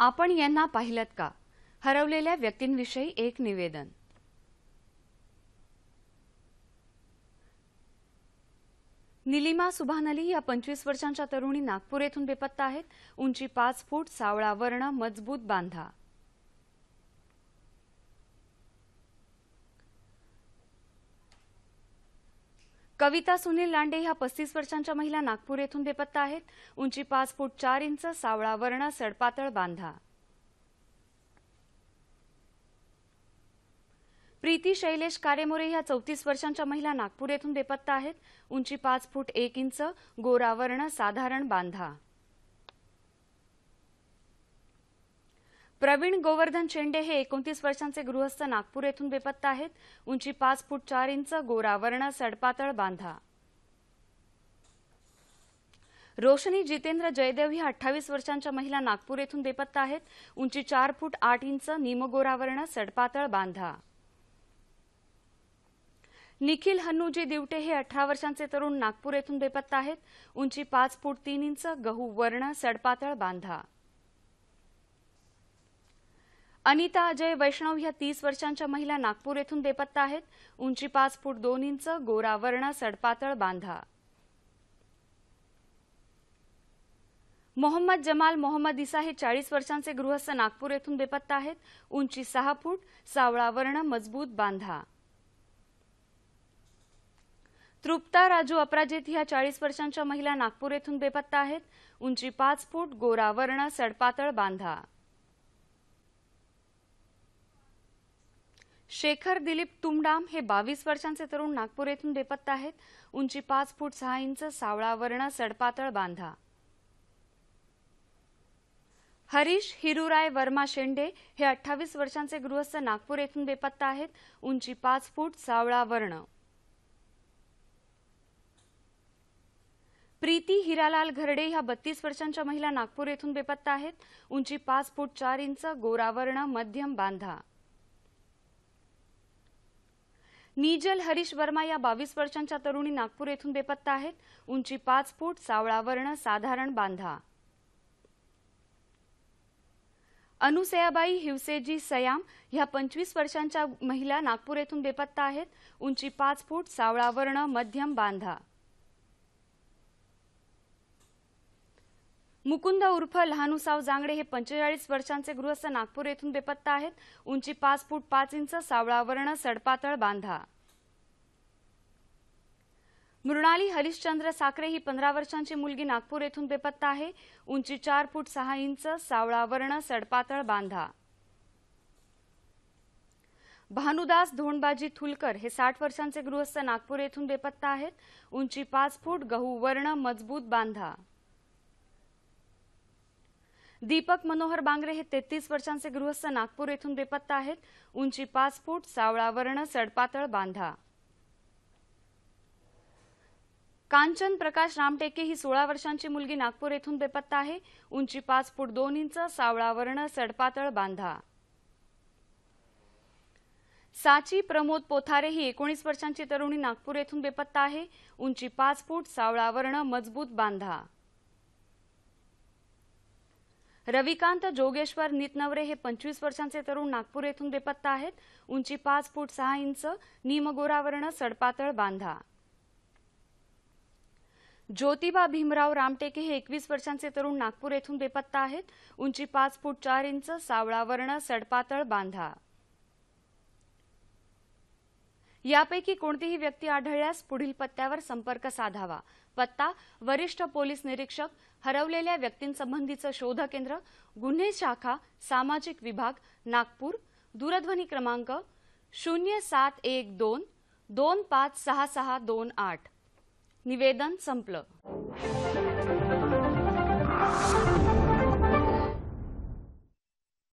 आपण यांना पाहिलत का? हरवलेल्या व्यक्तींविषयी एक निवेदन। निलिमा सुभान अली या 25 वर्षांच्या तरुणी नागपूर येथून बेपत्ता आहेत। उंची 5 फूट, सावळा वर्ण, मजबूत बांधा। कविता सुनील लांडे ह्या 35 वर्षांच्या महिला नागपूर येथून बेपत्ता आहेत। उंची 5 फूट 4 इंच, सावळा वर्ण, सडपातळ बांधा। प्रीती शैलेश कारेमोरे ह्या 34 वर्षांच्या महिला नागपूर येथून बेपत्ता आहेत। उंची 5 फूट 1 इंच, गोरा वर्ण, साधारण बांधा। प्रवीण गोवर्धन शेंडे हे 29 वर्षांचे गृहस्थ नागपूर येथून बेपत्ता आहेत। उंची 5 फूट 4 इंच, गोरा वर्ण, सडपातळ बांधा। रोशनी जितेंद्र जयदेव ह्या 28 वर्षांच्या महिला नागपूर येथून बेपत्ता आहेत। उंची 4 फूट 8 इंच, निमगोरा वर्ण, सडपातळ बांधा। निखिल हन्नूजी दिवटे हे 18 वर्षांचे तरुण नागपूर येथून बेपत्ता आहेत। उंची 5 फूट 3 इंच, गहू वर्ण, सडपातळ बांधा। अनिता अजय वैष्णव ह्या 30 वर्षांच्या महिला नागपूर येथून बेपत्ता आहेत। उंची 5 फूट 2 इंच, गोरा वर्ण, सडपातळ बांधा। मोहम्मद जमाल मोहम्मद इसा हे 40 वर्षांचे गृहस्थ नागपूर येथून बेपत्ता आहेत। उंची 6 फूट, सावळा वर्ण, मजबूत बांधा। तृप्ता राजू अपराजित ह्या 40 वर्षांच्या महिला नागपूर येथून बेपत्ता आहेत। उंची 5 फूट, गोरा वर्ण, सडपातळ बांधा। शेखर दिलीप तुमडाम हे 22 वर्षांचे तरुण नागपूर येथून बेपत्ता आहेत। उंची 5 फूट 6 इंच, सावळा वर्ण, सडपातळ बांधा। हरीश हिरुराय वर्मा शेंडे हे 28 वर्षांचे गृहस्थ नागपूर येथून बेपत्ता आहेत। उंची 5 फूट, सावळा वर्ण। प्रीती हिरालाल घरडे ह्या 32 वर्षांच्या महिला नागपूर येथून बेपत्ता आहेत। उंची 5 फूट 4 इंच, गोरा वर्ण, मध्यम बांधा। नीजल हरीश वर्मा या 22 वर्षांच्या तरुणी नागपूर येथून बेपत्ता आहेत। उंची 5 फूट, सावळा वर्ण, साधारण बांधा। अनुसयाबाई हिवसेजी सयाम ह्या 25 वर्षांच्या महिला नागपूर येथून बेपत्ता आहेत। उंची 5 फूट, सावळा वर्ण, मध्यम बांधा। मुकुंद उर्फ लहानुसाव जांगडे हे 45 वर्षांचे गृहस्थ नागपूर येथून बेपत्ता आहेत। उंची 5 फूट 5 इंच, सावळा वर्ण, सडपातळ बांधा। मृणाली हरिश्चंद्र साखरे ही 15 वर्षांची मुलगी नागपूर येथून बेपत्ता आहे। उंची 4 फूट 6 इंच, सावळा वर्ण, सडपातळ बांधा। भानुदास धोंडबाजी थुलकर हे 60 वर्षांचे गृहस्थ नागपूर येथून बेपत्ता आहेत। उंची 5 फूट, गहू वर्ण, मजबूत बांधा। दीपक मनोहर बांगरे हे 33 वर्षांचे गृहस्थ नागपूर येथून बेपत्ता आहेत। उंची 5 फूट, सावळा वर्ण, सडपातळ बांधा। कांचन प्रकाश रामटेके ही 16 वर्षांची मुलगी नागपूर येथून बेपत्ता आहे। उंची 5 फूट 2 इंच, सावळा वर्ण, सडपातळ बांधा। साची प्रमोद पोथारे ही 19 वर्षांची तरुणी नागपूर येथून बेपत्ता आहे। उंची 5 फूट, सावळा वर्ण, मजबूत बांधा। रविकांत जोगेश्वर नितनवरे हे 25 वर्षांचे तरुण नागपूर येथून बेपत्ता आहेत। उंची 5 फूट 6 इंच, निमगोरा वर्ण, सडपातळ बांधा। ज्योतिबा भीमराव रामटेके हे 21 वर्षांचे तरुण नागपूर येथून बेपत्ता आहेत। उंची 5 फूट 4 इंच, सावळा वर्ण, सडपातळ बांधा। यापैकी कोणतीही व्यक्ती आढळल्यास पुढील पत्त्यावर संपर्क साधावा। पत्ता: वरिष्ठ पोलीस निरीक्षक, हरवलेल्या व्यक्तींसंबंधीचं शोध केंद्र, गुन्हे शाखा, सामाजिक विभाग, नागपूर। दूरध्वनी क्रमांक 0712 256628। निवेदन संपलं।